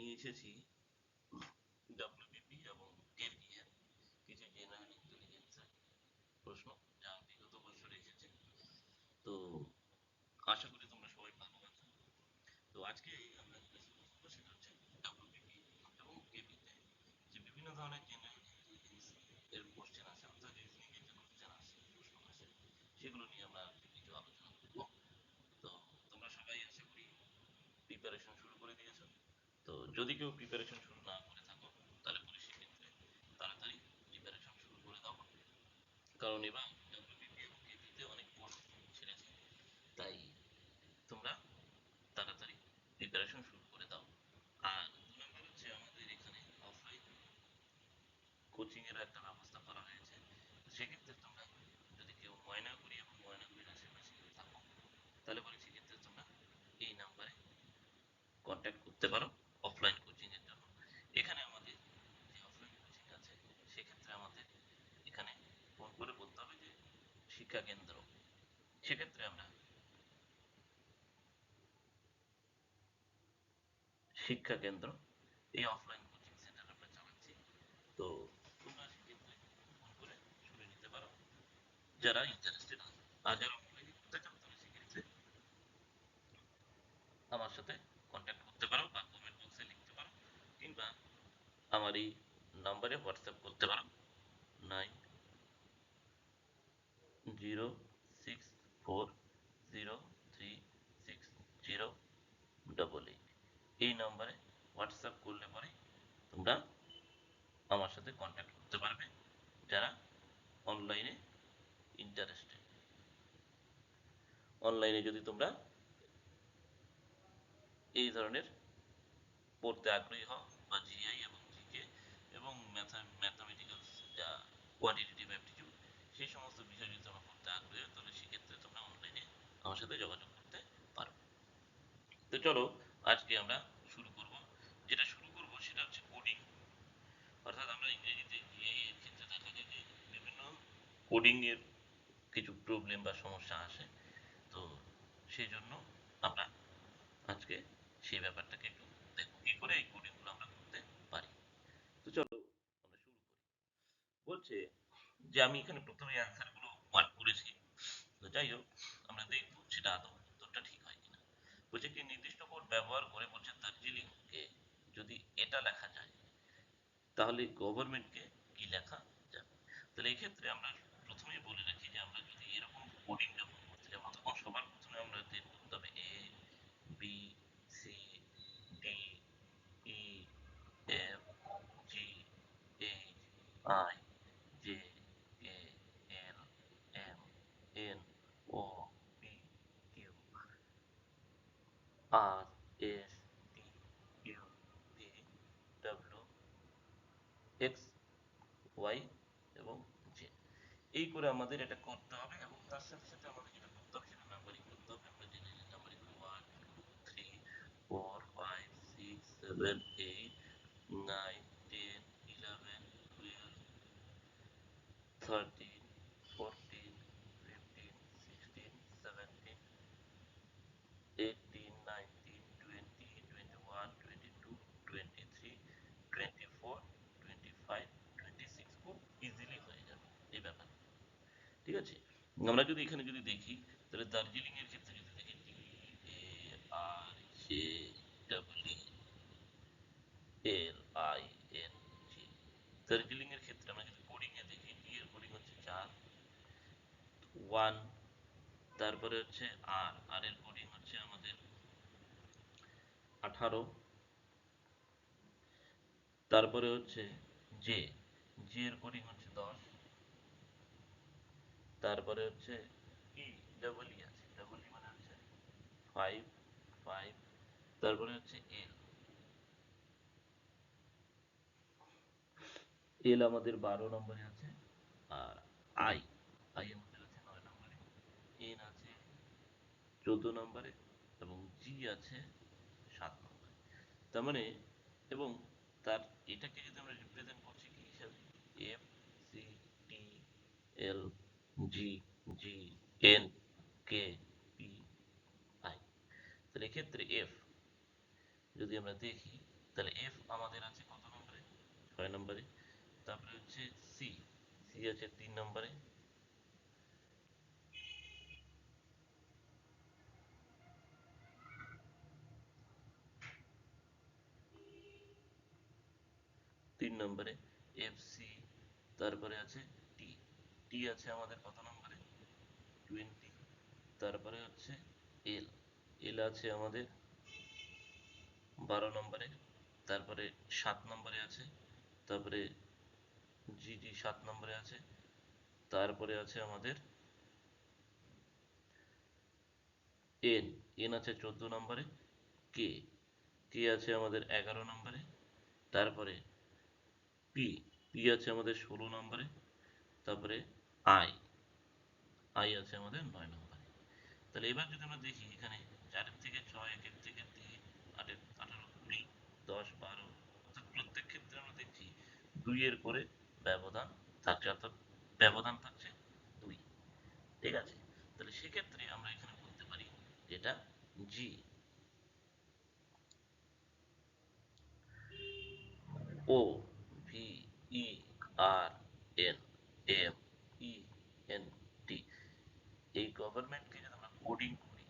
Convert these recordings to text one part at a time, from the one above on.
নিয়ে এসেছি ডাব্লিউবিপি এবং কেপি এর কিছু জেনারেল ইন্টেলিজেন্সের প্রশ্ন যা বিগত বছরে এসেছে। তো আশা করি তোমরা সবাই ভালো আছো। তো আজকে আমরা যেটা শুরু করবো সেটা হচ্ছে ডাব্লিউবিপি এবং কেপিতে যে বিভিন্ন ধরনের জেনারেল ইন্টেলিজেন্স এর কোশ্চেন আসে, অর্থাৎ রিজনিং এর যে কোশ্চেন আসে, প্রশ্ন আসে, সেগুলো নিয়ে আমরা আজকে কিছু আলোচনা করবো। তো তোমরা সবাই আশা করি প্রিপারেশন শুরু করে দিয়েছো। তো যদি কেউ প্রিপারেশন শুরু না করে থাকো, তাহলে পরে সেক্ষেত্রে তাড়াতাড়ি প্রিপারেশন শুরু করে দাও, কারণ এবার ডাব্লিউবিপি এবং কেপিতে অনেক পোস্ট ছেড়েছে। তাই তোমরা তাড়াতাড়ি প্রিপারেশন শুরু করে দাও। আর ২ নম্বর হচ্ছে আমাদের এখানে অফলাইন কোচিং এর একটা ব্যবস্থা করা হয়েছে। সেক্ষেত্রে তোমরা যদি কেউ ময়নাগুড়ি এবং ময়নাগুড়ির আশেপাশে কেউ থাকো, তাহলে পরে সেক্ষেত্রে তোমরা এই নাম্বারে কন্ট্যাক্ট করতে পারো অফলাইন কোচিং এর জন্য। এখানে আমাদের যে অফলাইন কোচিং আছে, সেক্ষেত্রে আমাদের এখানে ফোন করে বলতে হবে যে শিক্ষা কেন্দ্র। সেক্ষেত্রে আমরা শিক্ষা কেন্দ্র এই অফলাইন কোচিং সেন্টার আমরা চালাচ্ছি। তো তোমরা সেক্ষেত্রে ফোন করে শুনে নিতে পারো যারা ইন্টারেস্টেড আছে। আর যারা অফলাইনে করতে চাও তাহলে সেক্ষেত্রে আমার সাথে কন্ট্যাক্ট করতে পারো বা কমেন্ট বক্সে লিখতে পারো, কিংবা আমার এই নাম্বারে হোয়াটসঅ্যাপ করতে পারো 9006403608। এই নাম্বারে হোয়াটসঅ্যাপ করলে পরে তোমরা আমার সাথে কন্ট্যাক্ট করতে পারবে যারা অনলাইনে ইন্টারেস্টেড। অনলাইনে যদি তোমরা এই ধরনের পড়তে আগ্রহী হও, বা জিআই এবং জিকে এবং ম্যাথামেটিক্যাল যা কোয়ান্টিটেটিভ অ্যাপটিটিউড, সেই সমস্ত বিষয় যদি তোমরা পড়তে আগ্রহী হও, তাহলে সেক্ষেত্রে তোমরা অনলাইনে আমার সাথে যোগাযোগ করতে পারো। তো চলো আজকে আমরা শুরু করব। যেটা শুরু করব সেটা হচ্ছে কোডিং। অর্থাৎ আমরা ইংরেজিতে জিআই এর ক্ষেত্রে দেখা যায় যে বিভিন্ন কোডিং এর কিছু প্রবলেম বা সমস্যা আসে। তো সেই জন্য আমরা আজকে সেই ব্যাপারটাকে একটু দেখো কি করে এই কোডিং গুলো আমরা করতে পারি। তো চলো আমরা শুরু করি। বলছে যে আমি এখানে প্রথমে অ্যান্সার গুলো মার্ক করেছি। তো যাই হোক, আমরা দেখবো সেটা আদৌ উত্তরটা ঠিক হয় কিনা। বলছে কি নির্দিষ্ট কোড ব্যবহার করে, বলছে দার্জিলিং কে যদি এটা লেখা যায়, তাহলে গভর্নমেন্টকে কি লেখা যাবে। তাহলে এক্ষেত্রে আমরা প্রথমেই বলে রাখি যে আমরা যদি এরকম কোডিং যখন করতে যাবো, তখন সবার প্রথমে আমাদের করতে হবে A B C D E F G H I J K L M N O P Q R S T U V W X Y এবং জেড। এই করে আমাদের এটা করতে হবে, এবং তার সাথে সাথে আমাদের যেটা করতে হবে সেটা নাম্বারিং করতে হবে। আমরা জেনে যে নাম্বারিং 1 2 3 4 5 6 7 8 9 10 11 12 13 14 15 16 17 18 19 20 21 22 23 24 25 26 খুব ইজিলি হয়ে যাবে এই ব্যাপার। ঠিক আছে। আমরা যদি এখানে যদি দেখি, তাহলে দার্জিলিং এর ক্ষেত্রে যদি দেখি DARJELING, দার্জিলিং এর ক্ষেত্রে আমরা যদি কোডিং এ দেখি, ডি এর কোডিং হচ্ছে 4 1। তারপরে হচ্ছে আর আর এর কোডিং হচ্ছে আমাদের 18। তারপরে হচ্ছে জে জে এর কোডিং হচ্ছে 10। তারপরে হচ্ছে ই ডাবল ই আছে, ডাবল ই মানে হচ্ছে 5 5। তারপরে হচ্ছে এল এল আমাদের 12 নম্বরে আছে। আর আই আই আমাদের আছে 9 নম্বরে। এন আছে 14 নম্বরে। এবং জি আছে 7 নম্বরে। তার মানে, এবং তার এটাকে যদি আমরা রিপ্রেজেন্ট করছি কি হিসাবে, F C T L G G N K P I. তাহলে এক্ষেত্রে এফ যদি আমরা দেখি, তাহলে এফ আমাদের আছে কত নম্বরে? 6 নম্বরে। তারপরে হচ্ছে সি, সি আছে 3 নম্বরে। 3 নম্বরে এফ সি। তারপরে আছে টি, টি আছে আমাদের কত নম্বরে? 20। তারপরে হচ্ছে এল, এল আছে আমাদের 12 নম্বরে। তারপরে 7 নম্বরে আছে। তারপরে জি জি 7 নম্বরে আছে। তারপরে আছে আমাদের এন, এন আছে 14 নম্বরে। কে, কে আছে আমাদের 11 নম্বরে। তারপরে পি, পি আছে আমাদের 16 নম্বরে। তারপরে আই, আই আছে আমাদের 9 নম্বরে। তাহলে এবার যদি আমরা দেখি এখানে 4 থেকে 6, 1 থেকে 3, 8, 18, 20, 10, 12, অর্থাৎ প্রত্যেক ক্ষেত্রে আমরা দেখছি 2 এর পরে ব্যবধান থাকছে, অর্থাৎ ব্যবধান থাকছে 2। ঠিক আছে, তাহলে সেক্ষেত্রে আমরা এখানে বলতে পারি যেটা G. O V E R N M E N T, এই গভর্নমেন্টকে যদি আমরা কোডিং করি,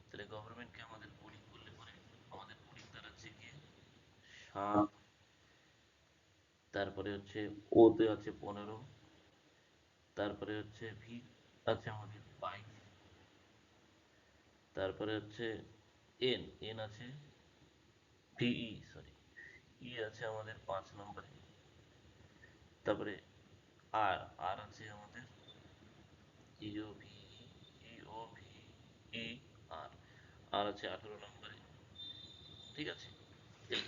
তাহলে গভর্নমেন্টকে আমাদের কোডিং করলে পরে আমাদের কোডিং দাঁড়াচ্ছে গিয়ে 7। তারপরে হচ্ছে ওতে আছে 15। তারপরে হচ্ছে ভি আছে আমাদের 22। তারপরে হচ্ছে এন, এন আছে ভিই সরি, ই আছে আমাদের 5 নম্বরে। তারপরে আর, আর আছে আমাদের ইও ভি, ইও ভি ই আর, আর আছে 18 নম্বরে। ঠিক আছে,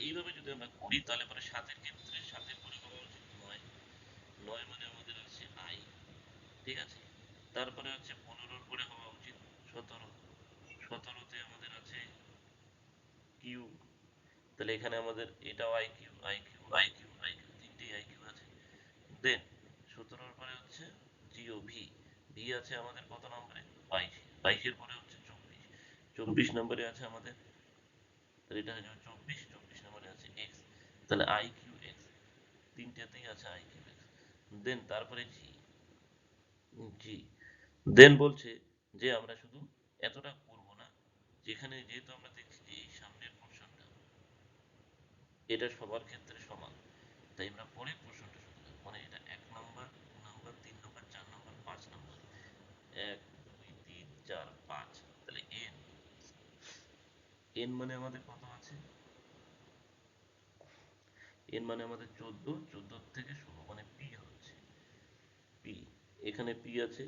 এইভাবে যদি আমরা করি তাহলে পরে সাতের ক্ষেত্রে সাতের পরে হওয়া উচিত 9, 9 মানে আমাদের আছে আই। ঠিক আছে, তারপরে হচ্ছে 15-র পরে হওয়া উচিত 17, 17তে আমাদের আছে কিউ। তাহলে এখানে আমাদের এটাও I Q, I Q, I Q, I Q, তিনটেই আই কিউ আছে। দেন 17-র পরে হচ্ছে জিও ভি, ভি আছে আমাদের কত নম্বরে? 22, 22-এর পরে হচ্ছে 24, 24 নম্বরে আছে আমাদের, তাহলে এটা হয়ে যাবে 24, 24 নম্বরে আছে এক্স। তাহলে আই কিউ এক্স, তিনটেতেই আছে আই কিউ এক্স। দেন তারপরে জি, জি দেন বলছে যে আমরা শুধু এতটা করব না, যেখানে যেহেতু আমরা দেখছি যে এই সামনের পোর্শনটা এটা সবার ক্ষেত্রে সমান, তাই আমরা পরের পোর্শনটা শুধু নেব। মানে এটা 1 নম্বর, 2 নম্বর, 3 নম্বর, 4 নম্বর, 5 নম্বর, 1 2 3 4 5। তাহলে এন, এন মানে আমাদের কত আছে? এন মানে আমাদের 14, 14 থেকে 16 মানে পি হচ্ছে পি। এখানে পি আছে,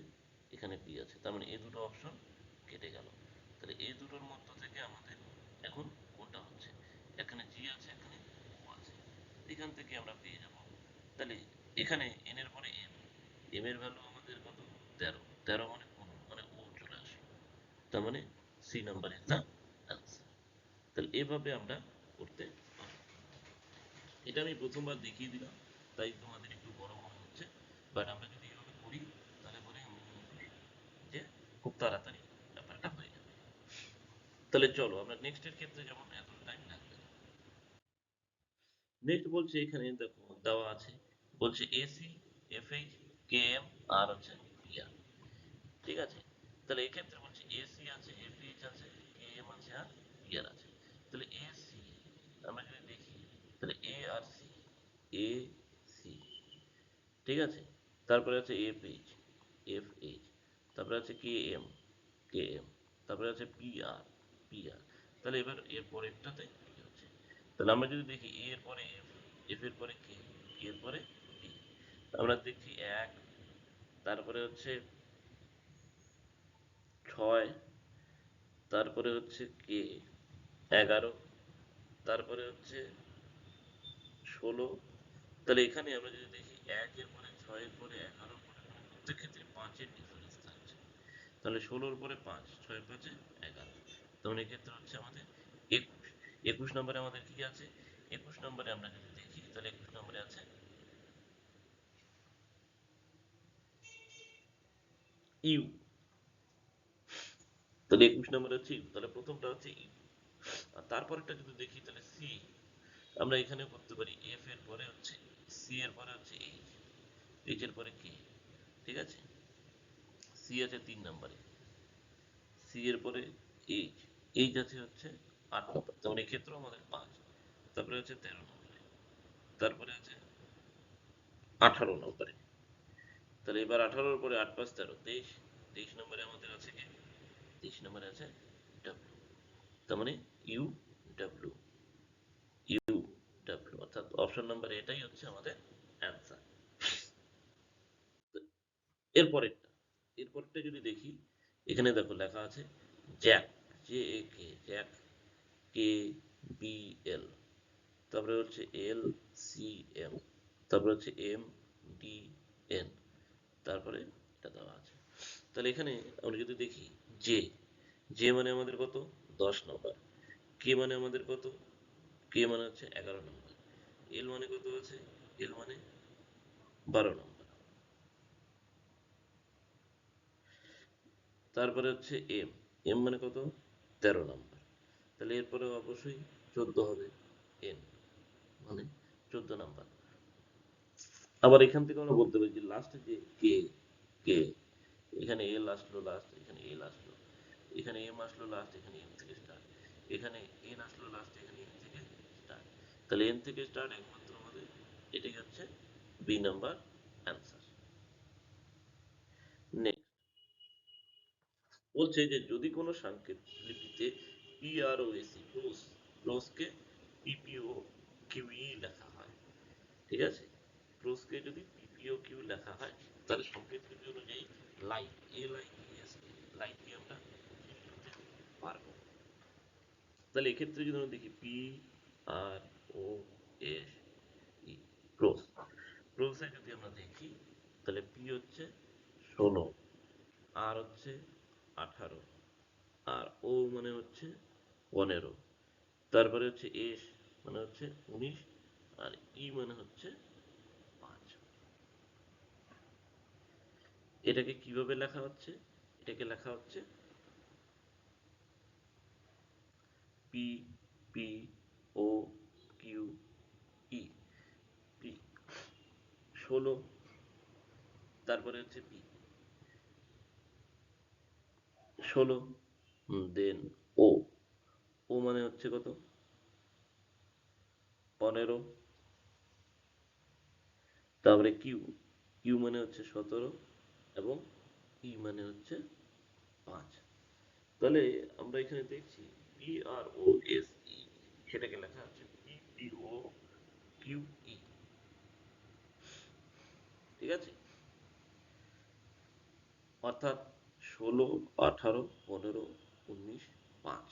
এখানে পি আছে, তার মানে এই দুটো অপশন কেটে গেল। তাহলে এই দুটোর মধ্য থেকে আমাদের এখন কোনটা হচ্ছে? এখানে জি আছে, এখানে ও আছে, এখান থেকে আমরা পেয়ে যাব। তাহলে এখানে এন এর পরে এম, এম এর ভ্যালু আমাদের কত? 13, 13 মানে 15, মানে ও চলে আসে। তার মানে C number is the answer. তাহলে এভাবে আমরা করতে পারি। এটা আমি প্রথমবার দেখিয়ে দিলাম, তাই তোমাদের একটু বড় মনে হচ্ছে, বাট আমরা যদি এভাবে করি তাহলে পরে আমি মনে করি যে খুব তাড়াতাড়ি ব্যাপারটা হয়ে যাবে। তাহলে চলো আমরা নেক্সট এর ক্ষেত্রে যেমন এত টাইম লাগবে না। নেক্সট বলছে এখানে দেখো দেওয়া আছে, বলছে এসি, এফএইচ, কেএম আর হচ্ছে পিআর। ঠিক আছে, তাহলে এক্ষেত্রে বলছে এসি আছে, এফএইচ আছে, কেএম আছে আর পিআর আছে। তাহলে এসি আমরা যদি দেখি, তাহলে এ আর সি, এ সি। ঠিক আছে, তারপরে আছে এফ এইচ, এফ এইচ, তারপরে আছে কে এম, কে এম, তারপরে আছে পি আর, পি আর। তাহলে এবার এর পরেরটাতে কি হচ্ছে? তাহলে আমরা যদি দেখি এ এর পরে এফ, এফ এর পরে কে, কে এর পরে পি। আমরা দেখছি 1, তারপরে হচ্ছে 6, তারপরে হচ্ছে কে 11, তারপরে হচ্ছে 16। তাহলে এখানে আমরা যদি দেখি 1 এর পরে 6 এর পরে 11 পরে মানে প্রত্যেক ক্ষেত্রে 5-এর ডিফারেন্স থাকছে। তাহলে 16-র পরে 5, 6 5 11, তখন এক্ষেত্রে হচ্ছে আমাদের 21। 21 নম্বরে আমাদের কি আছে? 21 নম্বরে আমরা যদি দেখি তাহলে 21 নম্বরে আছে ইউ। তাহলে 21 নম্বরে হচ্ছে ইউ, তাহলে প্রথমটা হচ্ছে ইউ। আর তারপরেরটা যদি দেখি তাহলে সি, আমরা এখানে করতে পারি এফ এর পরে হচ্ছে সি এর পরে হচ্ছে এইচ, এইচ এর পরে কে। ঠিক আছে, সি আছে 3 নম্বরে, সি এর পরে এইচ, এইচ আছে হচ্ছে 8 নম্বর, তেমন এক্ষেত্রেও আমাদের 5। তারপরে হচ্ছে 13 নম্বরে, তারপরে আছে 18 নম্বরে। তাহলে এবার 18-র পরে 8 × 5 = 13, 23। 23 নম্বরে আমাদের আছে কে? 23 নম্বরে আছে ডাব্লিউ। তার মানে ইউ ডাব্লিউ, ইউ ডাব্লিউ, অর্থাৎ অপশন নাম্বার এটাই হচ্ছে আমাদের অ্যান্সার। এরপরেরটা, এরপরটা যদি দেখি, এখানে দেখো লেখা আছে Jack, J A K, Jack, K B L, তারপরে হচ্ছে এল সি এম, তারপরে হচ্ছে এম ডি এন, তারপরে এটা দেওয়া আছে। তাহলে এখানে আমরা যদি দেখি জে, জে মানে আমাদের কত? 10 নম্বর। কে মানে আমাদের কত? কে মানে হচ্ছে 11 নম্বর। এল মানে কত আছে? এল মানে 12 নম্বর। তারপরে হচ্ছে এম, এম মানে কত? 13 নম্বর। তাহলে এরপরে অবশ্যই 14 হবে, এন মানে 14 নম্বর। আবার এখান থেকে আমরা বলতে পারি যে লাস্টে যে কে, কে, এখানে এল আসলো লাস্ট, এখানে এল আসলো, এখানে এম আসলো লাস্ট, এখানে এম থেকে স্টার্ট, এখানে এন আসলো লাস্ট, এখানে এন থেকে স্টার্ট। তাহলে এন থেকে স্টার্ট একমাত্র আমাদের এটাই হচ্ছে বি নাম্বার অ্যান্সার। নেক্সট বলছে যে যদি কোনো সাংকেতিক পিআরওএসি, প্রোস, প্রোসকে পিপিও কিউই লেখা হয়, ঠিক আছে, প্রোসকে যদি পিপিও কিউ লেখা হয়, তাহলে সংকেত লিপি অনুযায়ী লাইট, এ লাইট এস, লাইটকে আমরা লিখতে পারবো। তাহলে এক্ষেত্রে যদি আমরা দেখি পি আর ও এস ই, প্রোস, প্রোসে যদি আমরা দেখি তাহলে পি হচ্ছে 16, আর হচ্ছে 18, আর ও মানে হচ্ছে 15, তারপরে হচ্ছে এস মানে হচ্ছে 19, আর ই মানে হচ্ছে 5। এটাকে কিভাবে লেখা হচ্ছে? এটাকে লেখা হচ্ছে P, P O Q E, P 16, তারপরে হচ্ছে পি 16, দেন ও, ও মানে হচ্ছে কত? 15, তারপরে কিউ, কিউ মানে হচ্ছে 17, এবং ই মানে হচ্ছে 5। তাহলে আমরা এখানে দেখছি পি আর ও এস ই, সেটাকে লেখা হচ্ছে P P O Q E. ঠিক আছে, অর্থাৎ 16, 18, 15, 19, 5।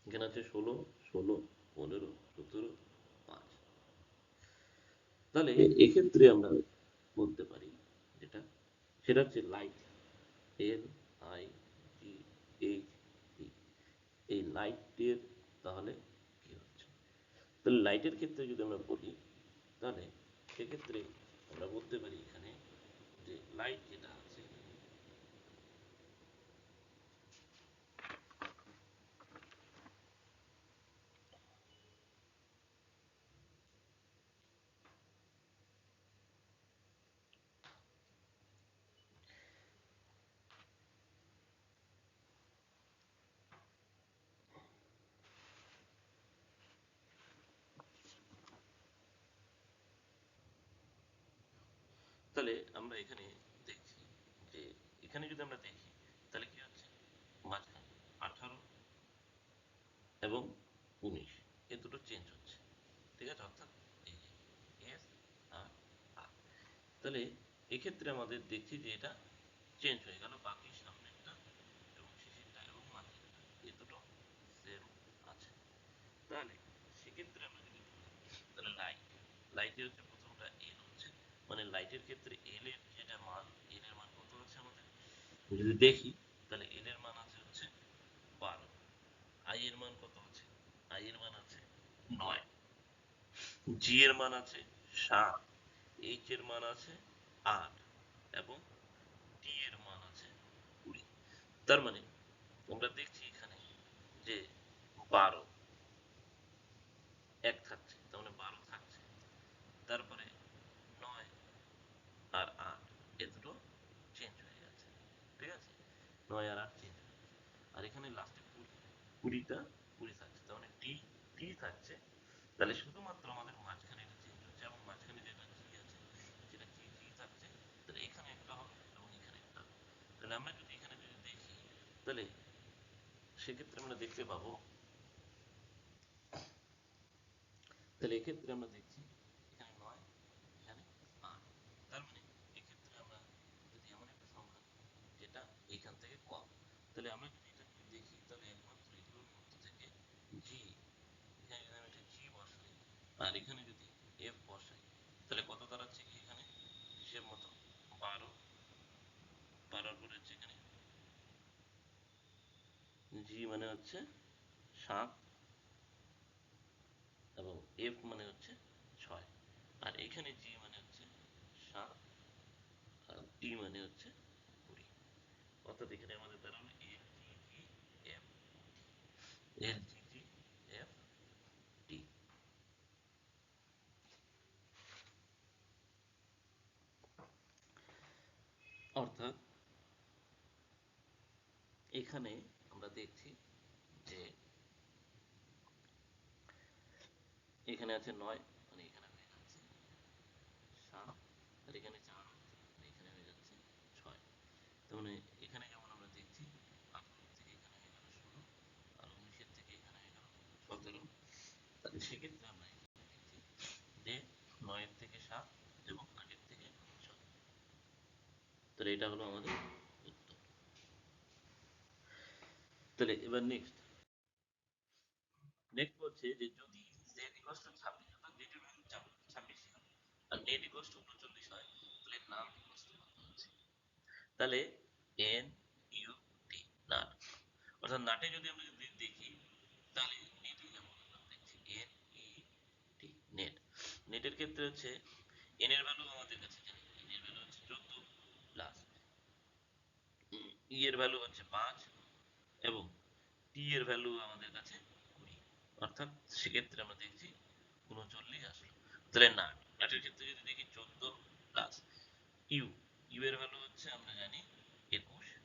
এখানে আছে 16, 16, 15, 17, 5। তাহলে এক্ষেত্রে আমরা বলতে পারি যেটা, সেটা হচ্ছে light, L I T H টি, এই লাইটের তাহলে কি হচ্ছে? তাহলে লাইটের ক্ষেত্রে যদি আমরা বলি, তাহলে সেক্ষেত্রে আমরা বলতে পারি এখানে যে লাইট যেটা আছে, তাহলে আমরা এখানে দেখছি যে এখানে যদি আমরা দেখি তাহলে কি হচ্ছে, মাঝখানে 18 এবং 19, এই দুটো চেঞ্জ হচ্ছে। ঠিক আছে, অর্থাৎ এই যে এস আর আর, তাহলে এক্ষেত্রে আমাদের দেখছি যে এটা চেঞ্জ হয়ে গেল, বাকি সামনেরটা এবং শেষেরটা এবং মাঝেরটা এই দুটো সেম আছে। তাহলে সেক্ষেত্রে আমরা যদি বলি, তাহলে লাইট, লাইটে হচ্ছে প্রথমটা এল হচ্ছে, মানে লাইটের ক্ষেত্রে এল এর যেটা মান, এল এর মান কত আছে আমাদের যদি দেখি, তাহলে এল এর মান আছে হচ্ছে 12, আই এর মান কত আছে? আই এর মান আছে 9, জি এর মান আছে 7, এইচ এর মান আছে 8, এবং টি এর মান আছে 20। তার মানে আমরা দেখছি এখানে যে 12, 9 আর 8 চেঞ্জ হয়ে যাচ্ছে। আর এখানে লাস্টে 20, 20টা 20 থাকছে, তার মানে টি টি থাকছে। তাহলে শুধুমাত্র আমাদের মাঝখানে এটা চেঞ্জ হচ্ছে, এবং মাঝখানে যেটা জি আছে সেটা জি জি থাকছে। তাহলে এখানে একটা হবে এবং এখানে একটা হবে। তাহলে আমরা যদি এখানে যদি দেখি, তাহলে সেক্ষেত্রে আমরা দেখতে পাবো, তাহলে এক্ষেত্রে আমরা দেখছি এখানে 9, এখানে 8। তার মানে এক্ষেত্রে আমরা যদি এমন একটা সংখ্যা যেটা এখান থেকে কম, তাহলে আমরা যদি এটা দেখি, তাহলে একমাত্র এগুলোর মধ্যে থেকে জি, এখানে যদি আমি একটা জি বসাই আর এখানে যদি এফ বসাই, তাহলে কত দাঁড়াচ্ছে কি এখানে হিসেব মতো 12। 12 পরে হচ্ছে এখানে জি মানে হচ্ছে 7, এবং এফ মানে হচ্ছে 6, আর এখানে জি মানে হচ্ছে 7, আর টি মানে হচ্ছে 20। অর্থাৎ এখানে আমাদের দাঁড়ালো এ জি জি এফ, এল জি জি এফ টি। অর্থাৎ এখানে আমরা দেখছি যে এখানে আছে 9, মানে এখানে হয়ে যাচ্ছে 7, আর এখানে 4 হচ্ছে, মানে এখানে হয়ে যাচ্ছে 6। তার মানে এখানে যেমন আমরা দেখছি 18 থেকে এখানে হয়ে গেল 16, আর 19 থেকে এখানে হয়ে গেল 17। তাহলে সেক্ষেত্রে আমরা এখানে দেখছি যে 9 থেকে 7 এবং 8 থেকে 6। তাহলে এটা হলো আমাদের উত্তর। তাহলে এবার নেক্সট, নেক্সট বলছে যে যদি z ইকুয়াল টু 26, অর্থাৎ z এর ভ্যালু 26 হয় আর নেট ইকুয়াল টু 39 হয়, তাহলে নাম ইকুয়াল টু কত হচ্ছে? তাহলে এন ইউ টি, নাট। অর্থাৎ নাটে যদি আমরা যদি দেখি, তাহলে নেটে যেমন আমরা দেখছি এন ই টি, নেট। নেটের ক্ষেত্রে হচ্ছে এন এর ভ্যালু আমাদের কাছে জানি, এন এর ভ্যালু হচ্ছে 14 প্লাস ই এর ভ্যালু হচ্ছে 5, এবং টি এর ভ্যালু আমাদের কাছে 20। অর্থাৎ সেক্ষেত্রে আমরা দেখছি 39 আসলো। তাহলে নাট, নাটের ক্ষেত্রে যদি দেখি 14 প্লাস ইউ, ইউ এর ভ্যালু হচ্ছে আমরা জানি 21,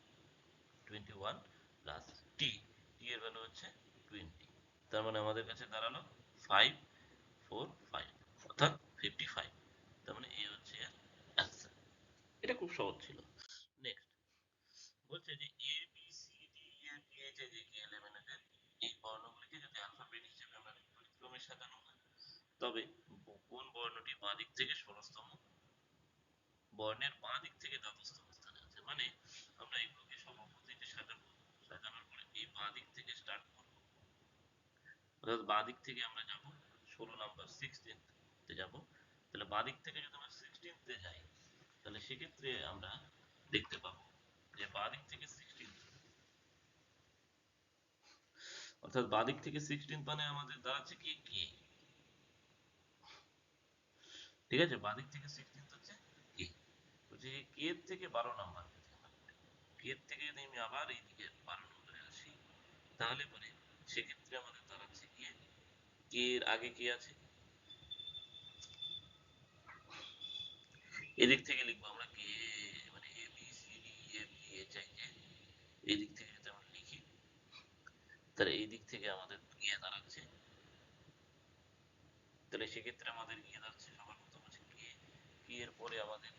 21 প্লাস টি, টি এর ভ্যালু হচ্ছে 20। তার মানে আমাদের কাছে দাঁড়ালো 545, অর্থাৎ 55। তার মানে এ হচ্ছে এর অ্যান্সার। এটা খুব সহজ ছিল। নেক্সট বলছে যে A B C D E F G H I J K L M N O, এই বর্ণগুলিকে যদি অ্যালফাবেট হিসেবে আমরা বিপরীত ক্রমে সাজানো হয়, তবে কোন বর্ণটি বাঁ দিক থেকে ষোড়শতম বর্ণের বাঁ দিক থেকে দ্বাদশতম স্থানে আছে? মানে আমরা এগুলোকে সমাপতিতে সাজাবো, সাজানোর পরে এই বাঁ দিক থেকে স্টার্ট করবো, অর্থাৎ বাঁ দিক থেকে আমরা যাব 16 নাম্বার 16 তে যাব। তাহলে বাঁ দিক থেকে যদি আমরা 16 তে যাই, তাহলে সেক্ষেত্রে আমরা দেখতে পাবো যে বাঁ দিক থেকে 16, অর্থাৎ বাঁ দিক থেকে 16 মানে আমাদের দাঁড়াচ্ছে কি কে, ঠিক আছে? বাঁ দিক থেকে 16 হচ্ছে কে। বলছে যে কে এর থেকে 12 নাম্বার যদি আমরা করি, কে এর থেকে যদি আমি আবার এইদিকে 12 নম্বরে আসি, তাহলে পরে সেক্ষেত্রে আমাদের দাঁড়াচ্ছে কি, কে এর আগে কি আছে, এদিক থেকে লিখবো আমরা কে, মানে A B C D E F G H I J, এই দিক থেকে যদি আমরা লিখি, তাহলে এই দিক থেকে আমাদের গিয়ে দাঁড়াচ্ছে, তাহলে সেক্ষেত্রে আমাদের গিয়ে দাঁড়াচ্ছে সবার প্রথম হচ্ছে কে, কে এর পরে আমাদের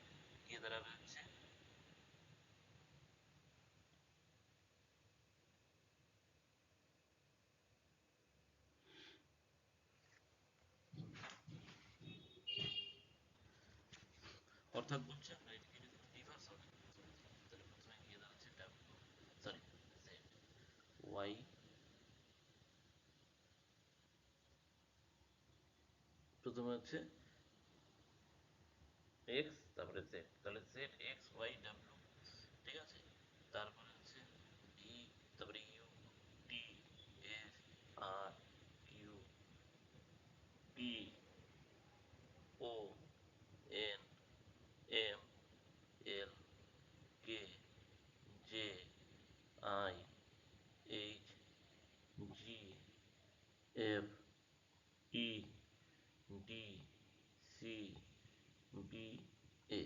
গিয়ে দাঁড়াবে হচ্ছে, অর্থাৎ বলছে আমরা এটাকে যদি রিভার্স অর্ডার প্রথমে দিই, তাহলে প্রথমে গিয়ে দাঁড়াচ্ছে ডাব্লিউ, সরি জেড, ওয়াই, প্রথমে হচ্ছে এক্স, তারপরে জেড, তাহলে জেড এক্স ওয়াই ডাব্লিউ, ঠিক আছে? তারপরে হচ্ছে ডি, তারপরে U, T, S, R, Q, P, O, N, M, L, K, J, I, H, G, F, E, D, C, B, A.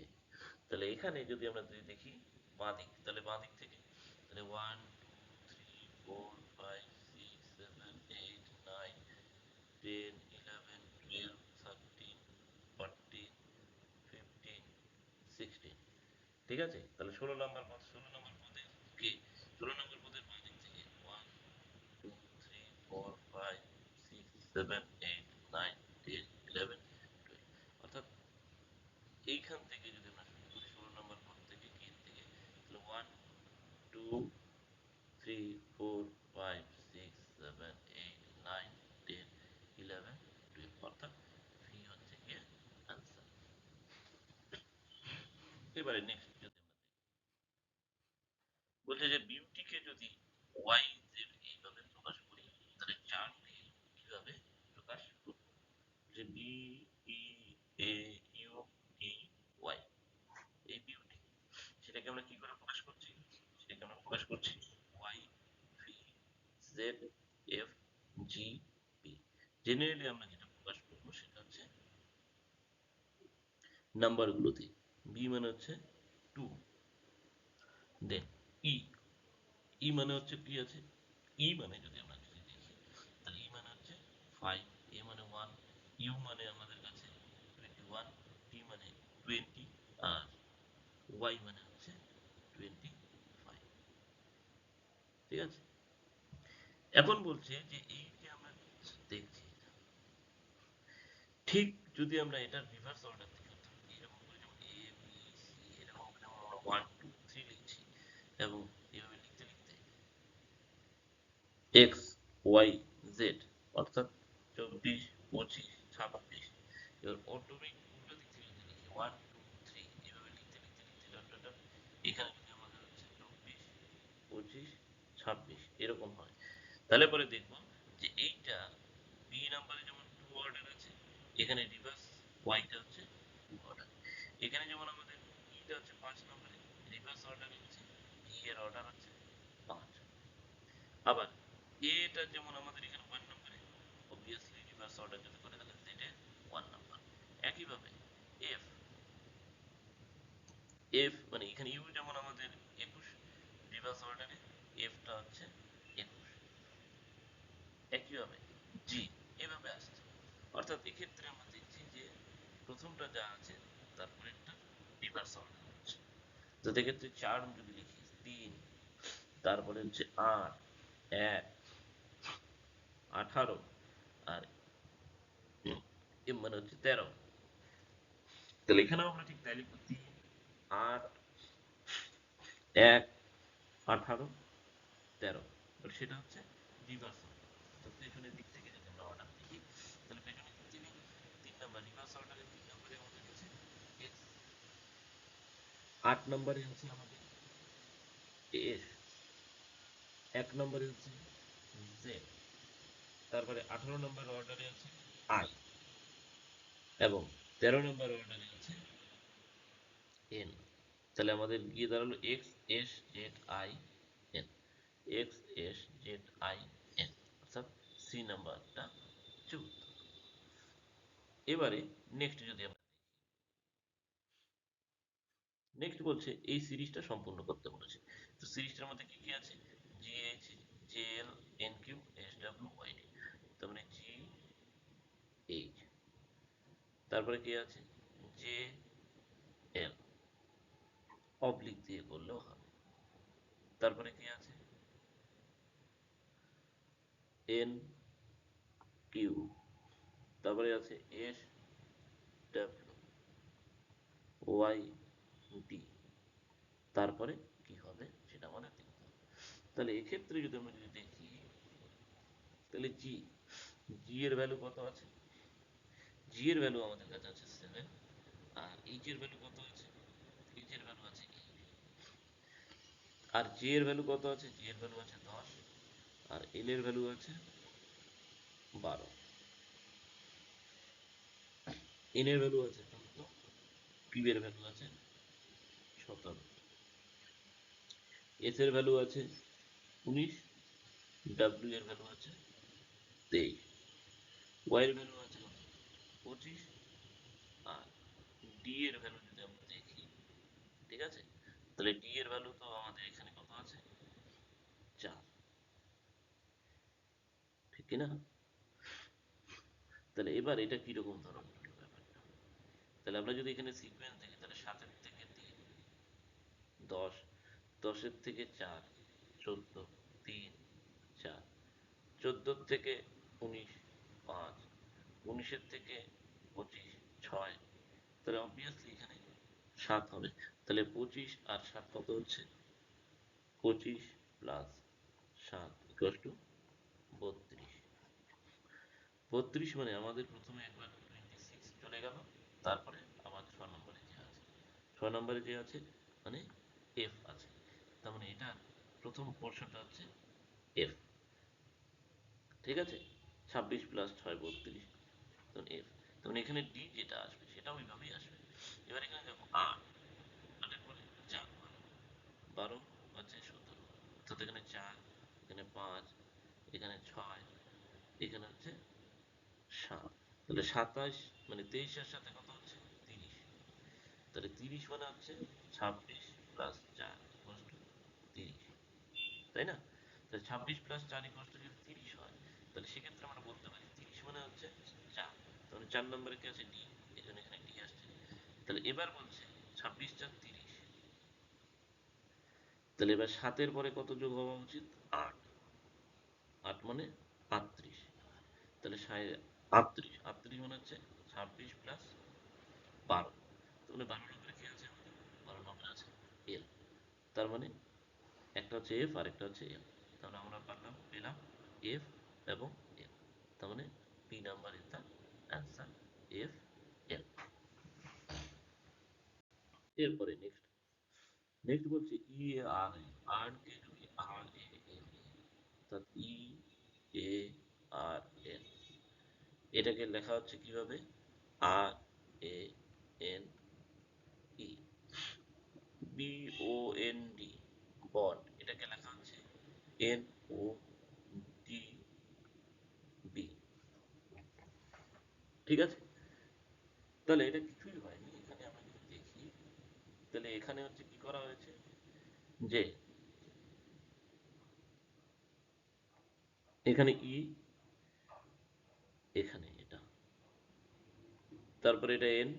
তাহলে এখানে যদি আমরা যদি দেখি বাঁ দিক, তাহলে বাঁ দিক থেকে তাহলে 1 2 3 4 5 6 7 8 9 10 11 12 13 14 15 16। ঠিক আছে, তাহলে 16 নম্বর বাঁ দিক থেকে 1 2 3 4 5 6 7 8 9 10 11 12, অর্থাৎ এইখান থেকে যদি আমরা শুরু করি 16 নম্বর পদ থেকে গেট থেকে, তাহলে 1 2 3 4 5 6 7 8 9 10 11 12, অর্থাৎ ভি হচ্ছে গিয়ে আনসার। এবারে নেক্সট যদি আমরা বলছে যে বিউটিকে যদি ওয়াই জেড এইভাবে প্রকাশ করি, তাহলে চার্টকে কিভাবে প্রকাশ করব? যে B E A U T Y, এই বিউটি, সেটাকে আমরা কি করে প্রকাশ করছি? সেটাকে আমরা প্রকাশ করছি Y V Z F G P. Generally আমরা যেটা প্রকাশ করবো সেটা হচ্ছে নাম্বার গুলোতে। বি মানে হচ্ছে 2, দেন ই, ই মানে হচ্ছে কি আছে, ই মানে যদি আমরা যদি দেখি, তাহলে ই মানে হচ্ছে 5, এ মানে 1, ইউ মানে আমাদের কাছে 21, টি মানে 20, আর ওয়াই মানে হচ্ছে 25। ঠিক আছে, এখন বলছে যে এই যে আমরা দেখছি, ঠিক যদি আমরা এটার রিভার্স অর্ডার দিই, অর্থাৎ এরকম করে যেমন এ বি সি এরকম করে যেমন আমরা 1 2 3 লিখছি, এবং এভাবে লিখতে লিখতে এক্স ওয়াই জেড, অর্থাৎ 24 25 26, এবার অটোমেটিক উল্টো দিক থেকে যদি লিখি 1 2 3 এভাবে লিখতে লিখতে লিখতে ডট ডট ডট, এখানে যদি আমাদের হচ্ছে 24 25 26 এরকম হয়, তাহলে পরে দেখবো যে এইটা বি নাম্বারে যেমন 2 অর্ডার আছে, এখানে রিভার্স ওয়াইটা হচ্ছে 2 অর্ডার। এখানে যেমন আমাদের ইটা হচ্ছে 5 নম্বরে, রিভার্স অর্ডার হচ্ছে বি এর অর্ডার হচ্ছে 5। আবার এটা যেমন আমাদের এখানে 1 নম্বরে, obviously রিভার্স অর্ডার যদি করে তাহলে জেড এর 1 নাম্বার। একইভাবে এফ, এফ মানে এখানে ইউ যেমন আমাদের 21, রিভার্স অর্ডারে এফটা হচ্ছে 21। একইভাবে জি, এভাবে আসছে। অর্থাৎ এক্ষেত্রে আমরা দেখছি যে প্রথমটা যা আছে তারপরে একটা রিভার্স অর্ডার হচ্ছে। তো এক্ষেত্রে 4 যদি লিখি 3, তারপরে হচ্ছে 8 1 18, আর এম মানে হচ্ছে 13। তাহলে এখানেও আমরা ঠিক তাই লিখবো 3 8 1 18 13, বাট সেটা হচ্ছে রিভার্স অর্ডার। তো পেছনের দিক থেকে যদি আমরা অর্ডার দেখি, তাহলে পেছনের দিক থেকে 3 নাম্বার রিভার্স অর্ডারে 3 নম্বরে আমাদের কাছে এক্স, 8 নম্বরে আছে আমাদের এস, 1 নম্বরে হচ্ছে জেড, তারপরে 18 নম্বর অর্ডারে আছে আই, এবং 13 নম্বর অর্ডারে আছে এন। তাহলে আমাদের গিয়ে দাঁড়ালো x S Z I N, x S Z I N, অর্থাৎ সি নাম্বারটা চুজ। এবারে নেক্সট যদি আমরা, নেক্সট বলছে এই সিরিজটা সম্পূর্ণ করতে বলেছে। তো সিরিজটার মধ্যে কি কি আছে? G H J L N Q S W Y D, তার মানে জি এইচ, তারপরে কি আছে জে এল, অবলিক দিয়ে করলেও হবে, তারপরে কি আছে এন কিউ, তারপরে আছে এস ডাব্লিউ ওয়াই ডি, তারপরে কি হবে সেটা আমাদের দেখতে হবে। তাহলে এক্ষেত্রে যদি আমরা যদি দেখি, তাহলে জি, জি এর ভ্যালু কত আছে? জি এর ভ্যালু আমাদের কাছে আছে 7, আর এইচ এর ভ্যালু কত আছে? এইচ এর ভ্যালু আছে 8, আর জে এর ভ্যালু কত আছে? জে এর ভ্যালু আছে 10, আর এল এর ভ্যালু আছে 12, এন এর ভ্যালু আছে 14, কিউ এর ভ্যালু আছে 17, এস এর ভ্যালু আছে 19, ডাব্লিউ এর ভ্যালু আছে 23, ওয়াই এর ভ্যালু আছে 25, আর ডি এর ভ্যালু যদি আমরা দেখি, ঠিক আছে, তাহলে ডি এর ভ্যালু তো আমাদের এখানে কত আছে? তাই না? তাহলে এবার এটা কিরকম ধরনের হলো ব্যাপারটা? তাহলে আমরা যদি এখানে সিকোয়েন্স দেখি, তাহলে 7-এর থেকে 3, 10, 10-এর থেকে 4, 14, 3, 4, 14-র থেকে 19, 5, 19-এর থেকে 25, 6, তাহলে অবভিয়াসলি এখানে 7 হবে। তাহলে 25 আর 7 কত হচ্ছে? 25 প্লাস 7 ইকুয়াল টু 32। 32 মানে আমাদের প্রথমে একবার 26 চলে গেল, তারপরে আবার 6 নম্বরে যে আছে, 6 নম্বরে যে আছে মানে এফ আছে। তার মানে এটা প্রথম পোর্শনটা হচ্ছে এফ। ঠিক আছে, 26 প্লাস 6 32, তখন এফ। তখন এখানে ডি যেটা আসবে সেটা ওইভাবেই আসবে। এবার এখানে দেখো 8, 8-এর পরে 4, 12 আছে 17, অর্থাৎ এখানে 4, এখানে 5, এখানে 6, এখানে হচ্ছে 7। তাহলে 27 মানে 23 এর সাথে কত হচ্ছে? 30। তাহলে 30 মানে হচ্ছে 26 প্লাস 4 ইকুয়াল টু 30, তাই না? তাহলে 26 প্লাস 4 ইকুয়াল টু যদি 30 হয়, তাহলে সেক্ষেত্রে আমরা বলতে পারি 30 মানে হচ্ছে 4। তাহলে 4 নম্বরে কি আছে? ডি, এই জন্য এখানে ডি আসছে। তাহলে এবার বলছে 26 4 30, তাহলে এবার 7-এর পরে কত যোগ হওয়া উচিত? 8। 8 মানে 38। তাহলে 38, 38 মানে হচ্ছে 26 প্লাস 12। তাহলে 12 নম্বরে কি আছে আমাদের? 12 নম্বরে আছে এল। তার মানে একটা হচ্ছে এফ আর একটা হচ্ছে এল। তাহলে আমরা পেলাম এফ এবং এল। তার মানে B number is the answer, F L. এরপরে নেক্সট, নেক্সট বলছে ই এ আর এন, আর কে যদি আর এ এন, অর্থাৎ ই এ আর এন, এটাকে লেখা হচ্ছে কিভাবে? R A N E, B O N D, bond, এটাকে লেখা হচ্ছে এন ও ডি বি। ঠিক আছে, তাহলে এটা কিছুই হয়নি। এখানে আমরা যদি দেখি, তাহলে এখানে হচ্ছে কি করা হয়েছে যে এখানে ই, এখানে এটা, তারপরে এটা এন,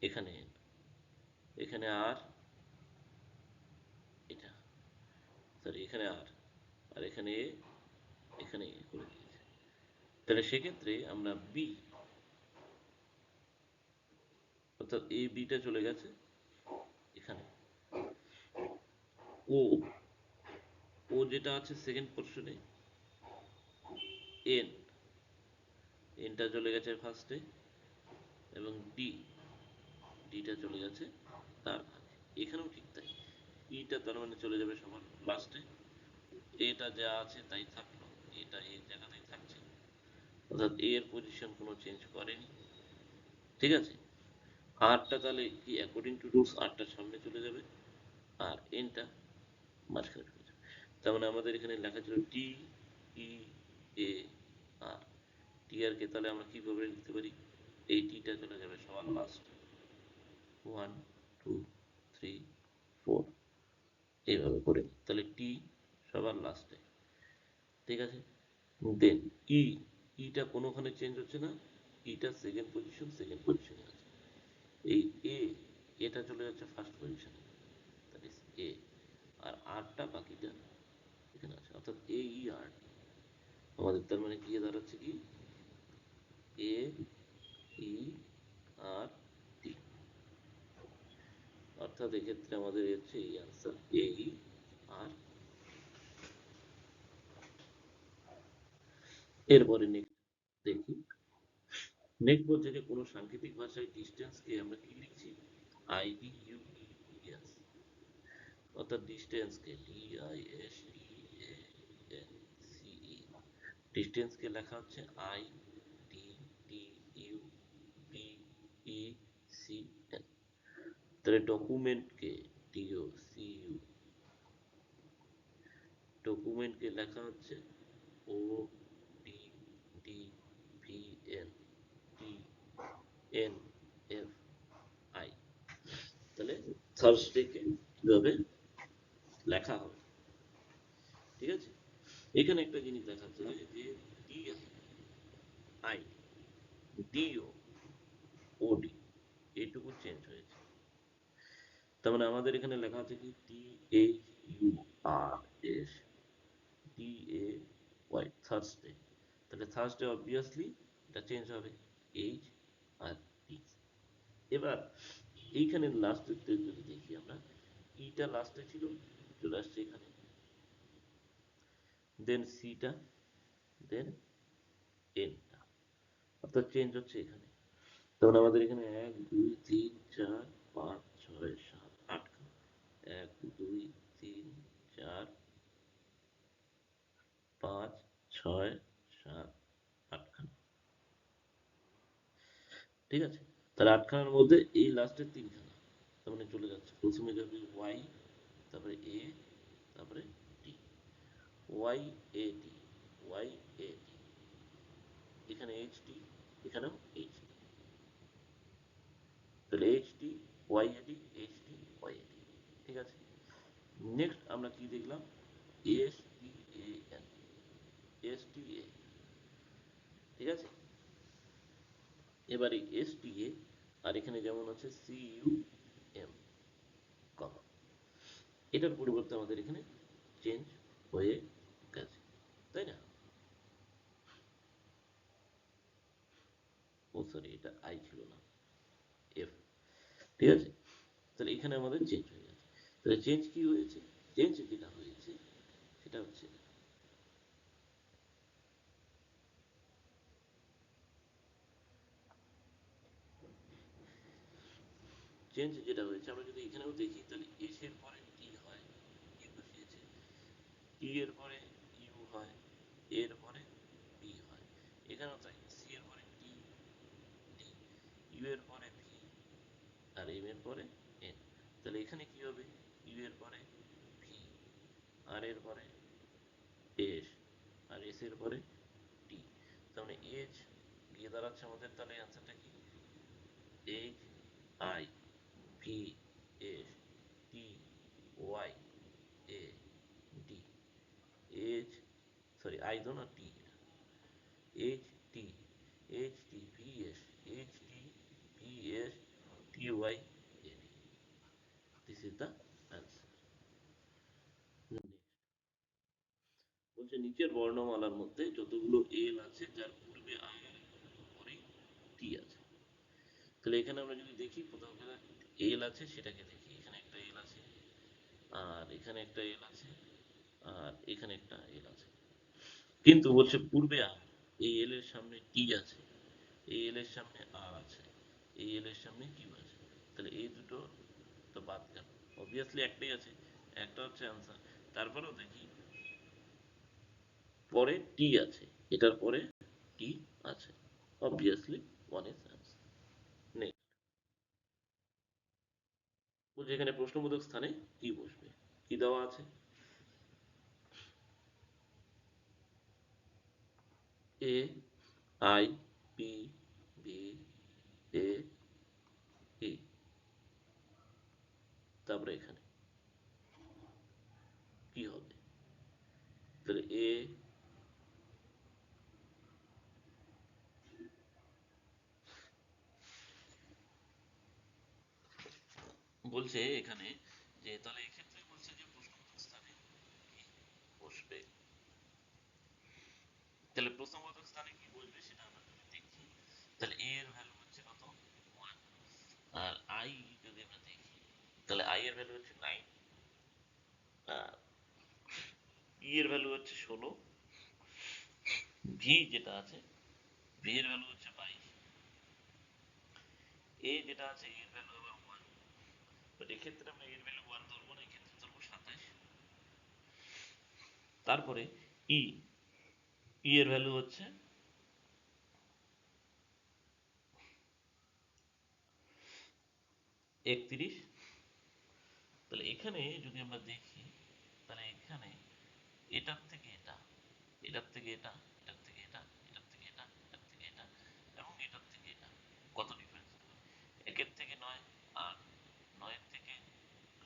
এখানে এন, এখানে আর, এটা সরি এখানে আর, আর এখানে এ, এখানে এ করে দিয়েছে। তাহলে সেক্ষেত্রে আমরা বি, অর্থাৎ এ বিটা চলে গেছে এখানে। ও, ও যেটা আছে সেকেন্ড পোর্শনে, এন, এনটা চলে গেছে ফার্স্টে, এবং ডি, ডিটা চলে গেছে তার আগে। এখানেও ঠিক তাই, ইটা তার মানে চলে যাবে সবার লাস্টে, এটা যা আছে তাই থাকলো, এটা এই জায়গাতেই থাকছে, অর্থাৎ এ এর পজিশন কোনো চেঞ্জ করেনি। ঠিক আছে, আরটা তাহলে কি অ্যাকর্ডিং টু রুলস আরটা সামনে চলে যাবে আর এনটা মাঝখানে চলে যাবে। তার মানে আমাদের এখানে লেখা ছিল টি ই এ আর, টি আর কে তাহলে আমরা কিভাবে লিখতে পারি? এই টিটা চলে যাবে সবার লাস্ট, 1 2 3 4, এইভাবে করে তাহলে টি সবার লাস্টে। ঠিক আছে, দেন ই, ইটা কোনোখানে চেঞ্জ হচ্ছে না, ইটা সেকেন্ড পজিশন, সেকেন্ড পজিশনে আছে। এই এ, এটা চলে যাচ্ছে ফার্স্ট পজিশনে, দ্যাট ইজ এ, আর আরটা বাকিটা এখানে আছে, অর্থাৎ এ ই আর ডি। আমাদের তার মানে কি দাঁড়াচ্ছে কি? এ ই আর ডি, অর্থাৎ এক্ষেত্রে আমাদের হচ্ছে এই আনসার এ ই আর। এরপরে নেক্সট দেখি, নেক্সট বলছে যে কোনো সাংকেতিক ভাষায় ডিস্টেন্সকে আমরা কি লিখছি? আইডি ইউ ই এস, অর্থাৎ ডিস্টেন্সকে D I S T A N C E, ডিস্টেন্সকে লেখা হচ্ছে I D T U B E C N. তাহলে ডকুমেন্টকে ডিও সি ইউ, ডকুমেন্টকে লেখা হচ্ছে O D D V N T N F I. তাহলে থার্সডেকে কিভাবে লেখা হবে? ঠিক আছে, এখানে একটা জিনিস দেখাচ্ছে যে আইডি, ডিও, ওডি, এইটুকু চেঞ্জ হয়েছে। তার মানে আমাদের এখানে লেখা আছে কি THURS, DAY, থার্সডে। তাহলে থার্সডে অবভিয়াসলি এটা চেঞ্জ হবে এইচ আর টি। এবার এইখানে লাস্টের যদি দেখি আমরা, ইটা লাস্টে ছিল, চলে আসছে এখানে, দেন সিটা, দেন এনটা, অর্থাৎ চেঞ্জ হচ্ছে এখানে। তখন আমাদের এখানে 1 2 3 4 5 6 7 8 1 2 3 4 5 6 7 8 খানা, ঠিক আছে? তাহলে আটখানার মধ্যে এই লাস্টের তিনখানা তার মানে চলে যাচ্ছে, প্রথমে যাবে ওয়াই, তারপরে এ, তারপরে টি, Y A T, Y A টি, এখানে এইচ টি, এখানেও এইচ টি, তাহলে H T Y A T, H T Y A T, ঠিক আছে? নেক্সট আমরা কি দেখলাম, S T A N, S T A, ঠিক আছে? এবারে এস টি এ, আর এখানে যেমন আছে সি ইউ এম, কমা, এটার পরিবর্তে আমাদের এখানে চেঞ্জ হয়ে গেছে, তাই না? ও সরি, এটা আই ছিল না, এফ, ঠিক আছে? তাহলে এখানে আমাদের চেঞ্জ হয়ে গেছে। তাহলে চেঞ্জ কি হয়েছে? চেঞ্জ যেটা হয়েছে সেটা হচ্ছে, চেঞ্জ যেটা হয়েছে আমরা যদি এখানেও দেখি, তাহলে এস এর পরে টি হয়, কি বসিয়েছে, টি এর পরে ইউ হয়, এর পরে বি হয়, এখানেও তাই, সি এর পরে টি, ডি, ইউ এর পরে ভি, আর এম এর পরে এন। তাহলে এখানে কি হবে, ইউ এর পরে ভি, আর এর পরে এস, আর এস এর পরে টি, তার মানে এইচ গিয়ে দাঁড়াচ্ছে আমাদের, তাহলে অ্যান্সারটা কি, H I V S T Y A D, H, sorry I দো না T, H T, H T V S, H T V S T Y A D, this is the answer. বলছে নিচের বর্ণমালার মধ্যে যতগুলো এল আছে যার পূর্বে আই পরেই টি আছে। তাহলে এখানে আমরা যদি দেখি, প্রথম এল আছে সেটাকে দেখি, এখানে একটা এল আছে, আর এখানে একটা এল আছে, আর এখানে একটা এল আছে, কিন্তু বলছে পূর্বে আর, এই এল এর সামনে টি আছে, এই এল এর সামনে আর আছে, এই এল এর সামনে কিউ আছে, তাহলে এই দুটো তো বাদ গেল, অবভিয়াসলি একটাই আছে, একটা হচ্ছে অ্যান্সার। তারপরেও দেখি, পরে টি আছে, এটার পরে টি আছে, obviously one is answer. Next বলছে এখানে প্রশ্নবোধক স্থানে কি বসবে, কি দেওয়া আছে, এ, আই, পি, বি, এ, ই, তারপরে এখানে কি হবে, তাহলে এ, বলছে এখানে যে, তাহলে এক্ষেত্রে বলছে যে প্রশ্নবোধক স্থানে কি বসবে, তাহলে প্রশ্নবোধক স্থানে কি বসবে সেটা আমরা যদি দেখি, তাহলে এ এর ভ্যালু হচ্ছে কত, 1, আর আই যদি আমরা দেখি, তাহলে আই এর ভ্যালু হচ্ছে 9, আর ই এর ভ্যালু হচ্ছে 16, ভি যেটা আছে, ভি এর ভ্যালু হচ্ছে 22, এ যেটা আছে এর ভ্যালু আবার 1, বাট এক্ষেত্রে আমরা এর ভ্যালু 1 ধরবো না, এক্ষেত্রে ধরবো 27। তারপরে ই, ই এর ভ্যালু হচ্ছে 31। তাহলে এখানে যদি আমরা দেখি, তাহলে এখানে এটার থেকে এটা, এটার থেকে এটা, এটার থেকে এটা, এটার থেকে এটা, এটার থেকে এটা, এবং এটার থেকে এটা, কত ডিফারেন্স, একের থেকে 9, 8, 9 থেকে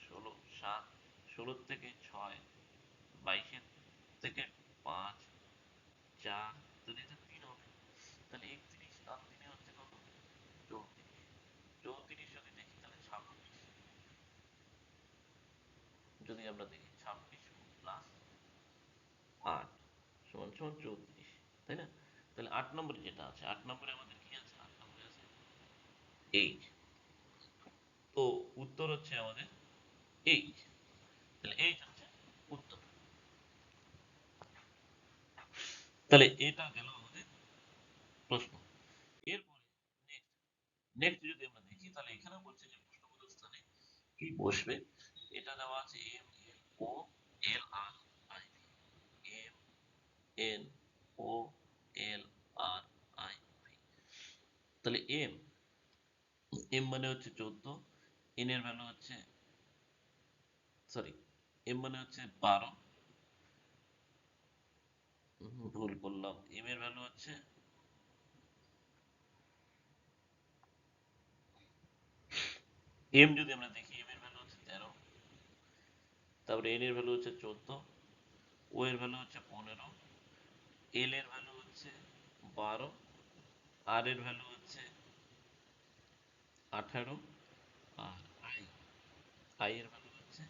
16, 7, 16 থেকে 6, 22 থেকে 5, 4, তাহলে এটা 3 হবে। তাহলে যদি আমরা দেখি 26 প্লাস 8 সমান সমান 34, তাই না? তাহলে 8 নম্বরে যেটা আছে, 8 নম্বরে আমাদের কি আছে? 8 নম্বরে আছে 8। তো উত্তর হচ্ছে আমাদের 8। তাহলে 8 হচ্ছে উত্তর। তাহলে এটা গেল আমাদের প্রশ্ন। এরপরে নেক্সট নেক্সট যদি আমরা দেখি, তাহলে এখানে বলছে যে প্রশ্নবোধক স্থানে কি বসবে। এটা দেওয়া আছে M N O L R I V. M N O L R I V. তাহলে এম এম মানে হচ্ছে 14, এন এর ভ্যালু হচ্ছে, সরি, এম মানে হচ্ছে 12, ভুল বললাম, এম এর ভ্যালু হচ্ছে, এম যদি আমরা দেখি এম এর ভ্যালু হচ্ছে 13, তারপরে এন এর ভ্যালু হচ্ছে 14, ও এর ভ্যালু হচ্ছে 15, এল এর ভ্যালু হচ্ছে 12, আর এর ভ্যালু হচ্ছে 18, আর আই আই এর ভ্যালু হচ্ছে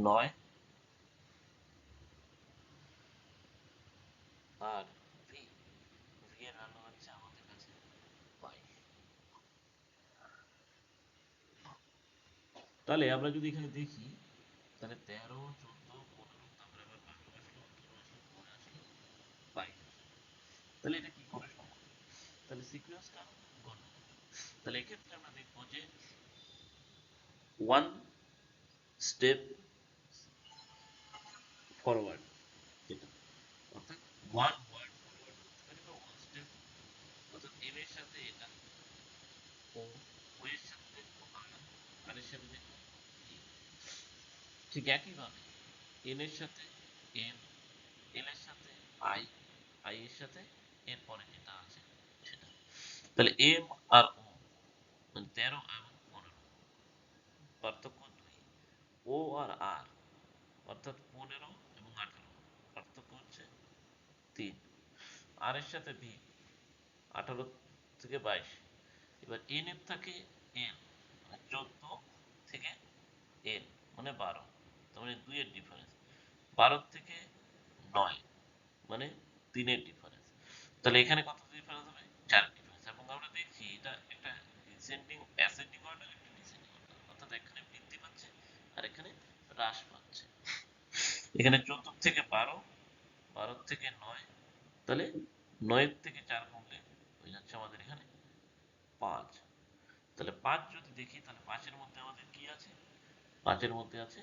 9, আর ভি ভি এর ভ্যালু হচ্ছে আমাদের কাছে 22। তাহলে আমরা যদি এখানে দেখি, তাহলে 13, 14, 15, তারপরে আবার 12 আসলো, 18 আসলো, 9 আসলো, 22 আসলো। তাহলে এটা কি করে সম্ভব? তাহলে সিকোয়েন্সটা গন্ডগোল। তাহলে এক্ষেত্রে আমরা দেখবো যে ওয়ান স্টেপ ফরওয়ার্ড, যেটা অর্থাৎ ওয়ান ওয়ার্ড ফরওয়ার্ড করতে পারি, বা ওয়ান স্টেপ, অর্থাৎ এম এর সাথে এটা, ও ও এর সাথে দেখবো আর, আর এর সাথে দেখবো ই। ঠিক একইভাবে এন এর সাথে এম, এল এর সাথে আই, আই এর সাথে এরপরে যেটা আছে সেটা। তাহলে এম আর ও মানে 13 এবং 15, পার্থক্য 2। ও আর আর অর্থাৎ 15 এবং 18, পার্থক্য হচ্ছে 3। আর এর সাথে ভি 18 থেকে 22। এবার এন এর থাকে এন মানে 14 থেকে এন মানে 12, তার মানে 2 এর ডিফারেন্স। 12 থেকে 9 মানে 3 এর ডিফারেন্স। তাহলে এখানে কত ডিফারেন্স হবে? 4 ডিফারেন্স। এবং আমরা দেখছি এটা একটা ডিসেন্ডিং অ্যাসেন্ডিং অর্ডার, একটা ডিসেন্ডিং অর্ডার, অর্থাৎ এখানে বৃদ্ধি পাচ্ছে আর এখানে হ্রাস পাচ্ছে। এখানে 14 থেকে 12, 12 থেকে 9, তাহলে 9 থেকে 4 কমলে হয়ে যাচ্ছে আমাদের এখানে 5। তাহলে 5 যদি দেখি, তাহলে 5 এর মধ্যে আমাদের কি আছে? 5 এর মধ্যে আছে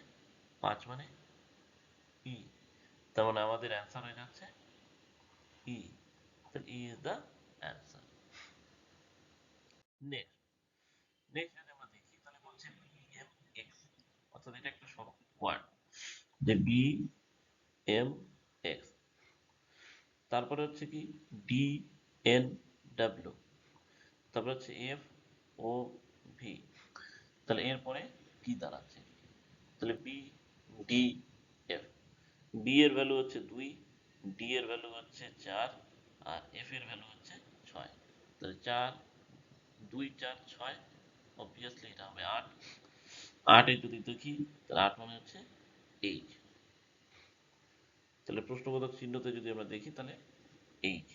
5 মানে ই, তার মানে আমাদের অ্যান্সার হয়ে যাচ্ছে ই। তাহলে E is the answer. Next next যদি আমরা দেখি, তাহলে বলছে বি এম এক্স, অর্থাৎ এটা একটা শর্ট ওয়ার্ড, যে বি এম এক্স, তারপরে হচ্ছে কি ডি এন ডাব্লিউ, তারপরে হচ্ছে এফ ও ভি। তাহলে এরপরে কি দাঁড়াচ্ছে? তাহলে বি ডি এফ। বি এর ভ্যালু হচ্ছে 2, ডি এর ভ্যালু হচ্ছে 4, আর এফ এর ভ্যালু হচ্ছে 6। তাহলে 4, 2, 4, 6, অবভিয়াসলি এটা হবে 8। 8 এ যদি দেখি, তাহলে 8 মানে হচ্ছে 8। তাহলে প্রশ্নবোধক চিহ্নতে যদি আমরা দেখি, তাহলে 8।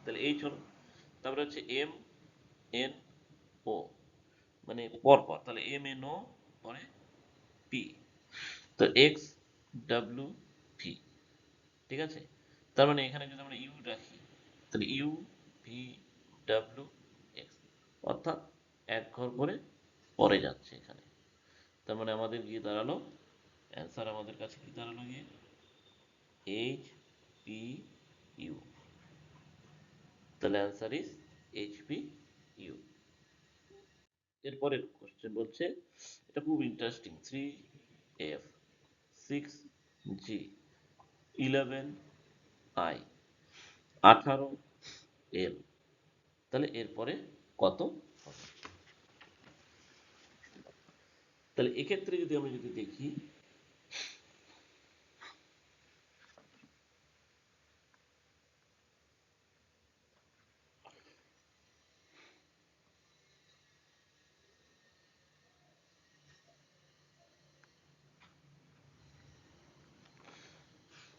তাহলে 8 হলো। তারপরে হচ্ছে এম এন ও, মানে পরপর, তাহলে এম এন ও পরে পি, তো এক্স ডাব্লিউ ভি। ঠিক আছে? তার মানে এখানে যদি আমরা ইউ রাখি, তাহলে ইউ ভি ডাব্লিউ এক্স, অর্থাৎ এক ঘর করে পরে যাচ্ছে এখানে। তার মানে আমাদের গিয়ে দাঁড়ালো অ্যান্সার, আমাদের কাছে কি দাঁড়ালো গিয়ে এইচ পি ইউ। তাহলে answer is H P U. এরপরের কোশ্চেন বলছে, এটা খুব interesting, 3F 6G 11I 18L, তাহলে এরপরে কত হবে? তাহলে এক্ষেত্রে যদি আমরা যদি দেখি,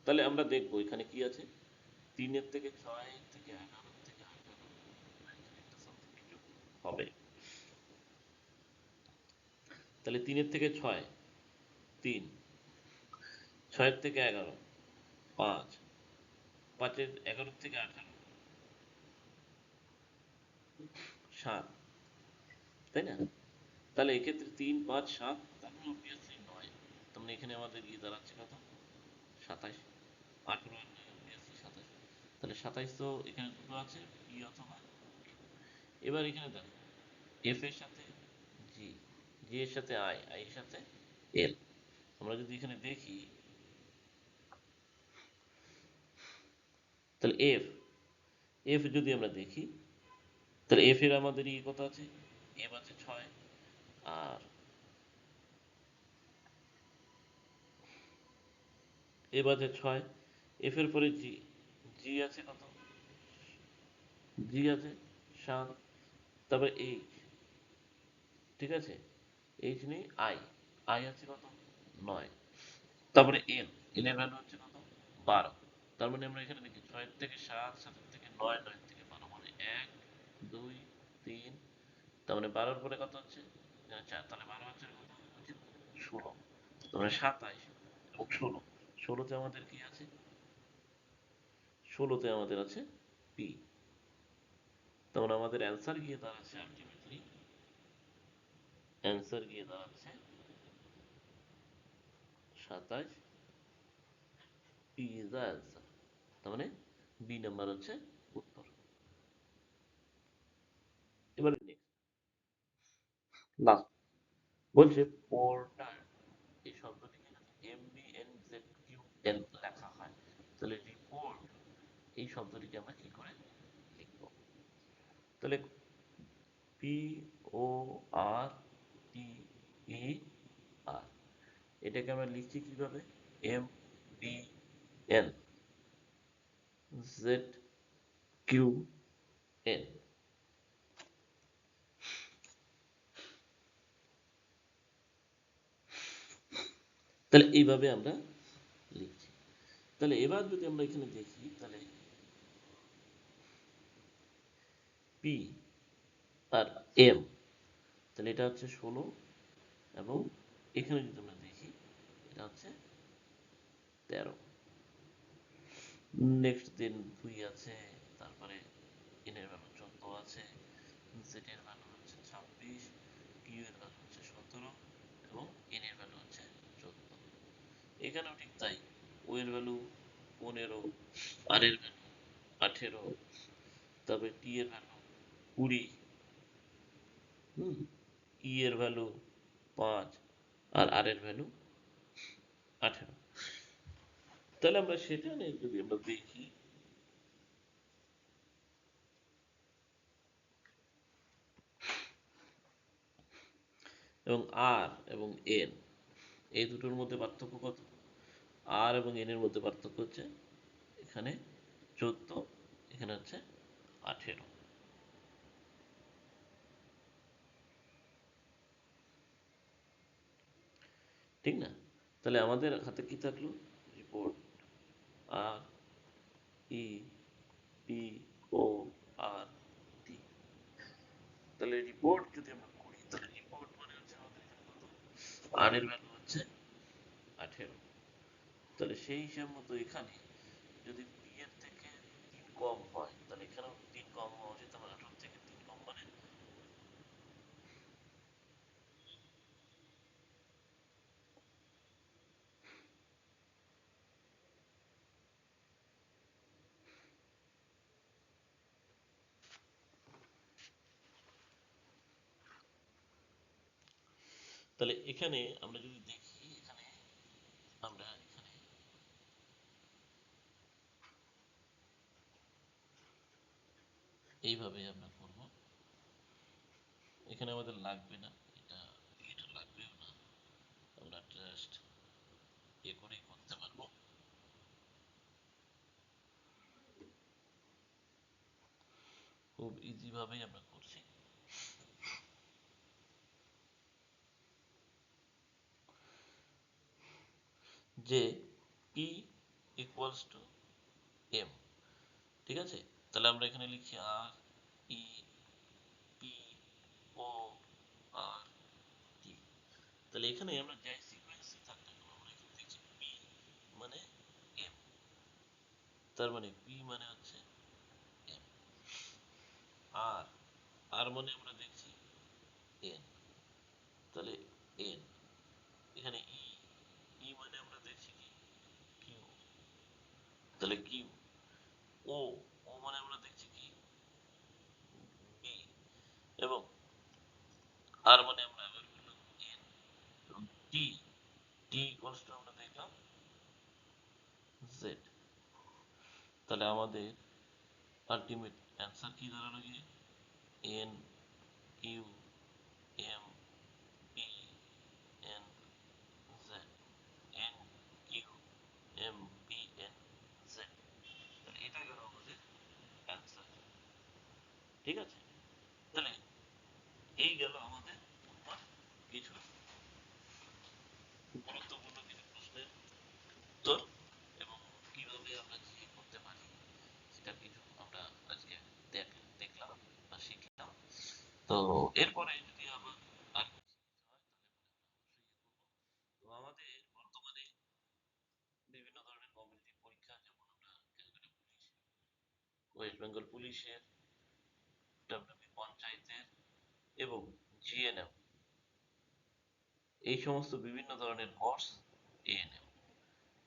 তাহলে আমরা দেখবো এখানে কি আছে, 3-এর থেকে 6, থেকে 11, থেকে 18, এখানে একটা something কিছু হবে। তাহলে 3-এর থেকে 6, 3, 6-এর থেকে 11, 5, 5-এর 11 থেকে 18, 7, তাই না? তাহলে এক্ষেত্রে 3, 5, 7, তারপরে অবভিয়াসলি 9, তার মানে এখানে আমাদের গিয়ে দাঁড়াচ্ছে কত, 27, 18 আর 9 অবভিয়াসলি 27। তাহলে 27 তো এখানে দুটো আছে, পি অথবা। এবার এখানে দেখো, এফ এর সাথে জি, জি এর সাথে আই, আই এর সাথে এল। আমরা যদি এখানে দেখি, তাহলে এফ, এফ যদি আমরা দেখি, তাহলে এফ এর আমাদের ইয়ে কত আছে, এফ আছে 6, আর এফ আছে 6, এফ এর পরে জি, জি আছে কত, জি আছে 7, তারপরে এইচ, ঠিক আছে, এইচ নেই, আই, আই আছে কত, 9, তারপরে এল, এল এর ভ্যালু হচ্ছে কত, 12। তার মানে আমরা এখানে দেখি 6 থেকে 7, 7 থেকে 9, 9 থেকে 12, মানে 1, 2, 3, তার মানে 12-র পরে কত হচ্ছে, 4, তাহলে 12 হচ্ছে কত, 16, তার মানে 27 এবং 16, 16-তে আমাদের কি আছে, 16-তে আমাদের আছে পি। তার মানে আমাদের অ্যান্সার গিয়ে দাঁড়াচ্ছে আলটিমেটলি, অ্যান্সার গিয়ে দাঁড়াচ্ছে 27, পি ইজ দ্য অ্যান্সার। তার মানে বি নাম্বার হচ্ছে উত্তর। এবার নেক্সট, লাস্ট বলছে পোর্টার, এই শব্দটিকে যদি MBNZQL লেখা হয়, তাহলে রিপোর্ট এই শব্দটিকে আমরা কি করে লিখবো? তাহলে PORTER, এটাকে আমরা লিখছি কিভাবে, MBNZQL। তাহলে এইভাবে আমরা লিখছি। তাহলে এবার যদি আমরা এখানে দেখি, তাহলে পি আর এম, তাহলে এটা হচ্ছে 16, এবং এখানে যদি আমরা দেখি এটা হচ্ছে 13। নেক্সট দিন 2 আছে, তারপরে এন এর ভ্যালু 14 আছে, জেড এর ভ্যালু হচ্ছে 26, কিউ এর ভ্যালু হচ্ছে 17, এবং এন এর ভ্যালু হচ্ছে 14। এখানেও ঠিক তাই, ও এর ভ্যালু 15, আর এর ভ্যালু 18, তবে টি এর ভ্যালু 20, হুম, ই এর ভ্যালু 5, আর আর এর ভ্যালু 18। তাহলে আমরা সেটা নিয়ে যদি আমরা দেখি, এবং আর এবং এন, এই দুটোর মধ্যে পার্থক্য কত, আর এবং এন এর মধ্যে পার্থক্য হচ্ছে এখানে 14, এখানে হচ্ছে 18, ঠিক না? তাহলে আমাদের হাতে কি থাকলো, রিপোর্ট আর ই পি ও আর টি। তাহলে রিপোর্ট যদি আমরা করি, তাহলে রিপোর্ট মানে হচ্ছে আমাদের এখানে কত, আর এর ভ্যালু হচ্ছে 18। তাহলে সেই হিসাব মতো এখানে যদি পি এর থেকে 3 কম হয়, তাহলে এখানেও 3 কম হওয়া উচিত, আমার 18 থেকে 3 কম মানে। তাহলে এখানে আমরা যদি দেখি, এখানে আমরা এখানে এইভাবে আমরা করব, এখানে আমাদের লাগবে না এটা, এটা লাগবেও না, আমরা জাস্ট এ করেই করতে পারবো। খুব ইজি ভাবেই আমরা করছি, যে পি ইকুয়ালস টু এম। ঠিক আছে, তাহলে আমরা এখানে লিখছি আর ই পি ও আর টি। তাহলে এখানে আমরা যাই সিকোয়েন্সে থাক না কেন, আমরা এখানে দেখছি পি মানে এম, তার মানে পি মানে হচ্ছে এম। আর আর মানে আমরা দেখছি এন, তাহলে এন। এখানে ই, ই মানে আমরা দেখছি কি কিউ, তাহলে কিউ। ও, ও মানে আমরা দেখছি কি বি। এবং আর মানে আমরা আবার পেলাম এন। এবং টি, টি ইকুয়ালস টু আমরা দেখলাম জেড। তাহলে আমাদের আলটিমেট অ্যান্সার কি দাঁড়ালো গিয়ে N Q M P N Z, N Q M P N Z. তাহলে এটা গেল আমাদের অ্যান্সার। ঠিক আছে, তাহলে এই গেল আমাদের কিছু গুরুত্বপূর্ণ কিছু প্রশ্নের উত্তর, এবং কিভাবে আমরা কি করতে পারি সেটা কিছু আমরা আজকে দেখলাম বা শিখলাম। তো এরপরে যদি আবার আর কিছু শিখতে হয় তাহলে তো আমাদের বর্তমানে বিভিন্ন ধরনের কম্পিটিটিভ পরীক্ষা, যেমন আমরা ক্যালকাটা পুলিশ, ওয়েস্ট বেঙ্গল পুলিশের, ডাব্লিউবি পঞ্চায়েতের এবং জিএনএম, এই সমস্ত বিভিন্ন ধরনের কোর্স, এএনএম,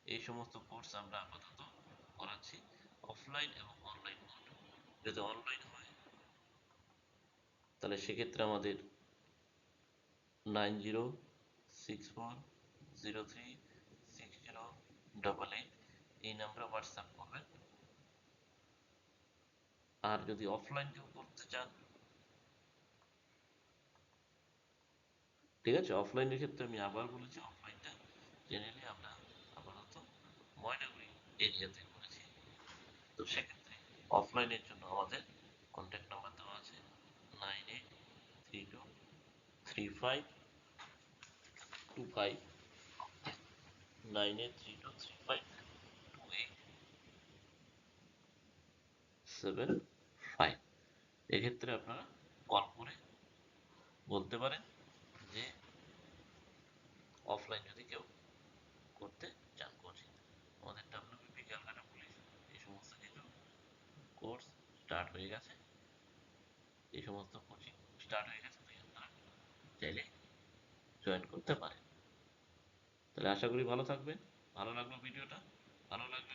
এই সমস্ত কোর্স আমরা আপাতত করাচ্ছি অফলাইন এবং অনলাইন মোড। যদি অনলাইন হয় তাহলে সেক্ষেত্রে আমাদের 9064036088 এই নাম্বারে হোয়াটসঅ্যাপ করবেন। আর যদি অফলাইন কেউ করতে চান, ঠিক আছে, অফলাইনের ক্ষেত্রে আমি আবার বলেছি অফলাইনটা জেনারেলি আমরা আপাতত ময়নাগুড়ি এরিয়াতে করেছি। তো সেক্ষেত্রে অফলাইনের জন্য আমাদের কন্ট্যাক্ট নাম্বার দেওয়া আছে 98323525, 9832352875। এক্ষেত্রে আপনারা কল করে বলতে পারেন যে অফলাইন যদি কেউ করতে চান কোচিং। আমাদের ডাব্লিউবিপি ক্যালকাটা পুলিশ এই সমস্ত কিছু কোর্স স্টার্ট হয়ে গেছে, এই সমস্ত কোচিং স্টার্ট হয়ে গেছে, তাই আপনারা চাইলে জয়েন করতে পারেন। তাহলে আশা করি ভালো থাকবেন। ভালো লাগলো ভিডিওটা, ভালো লাগলে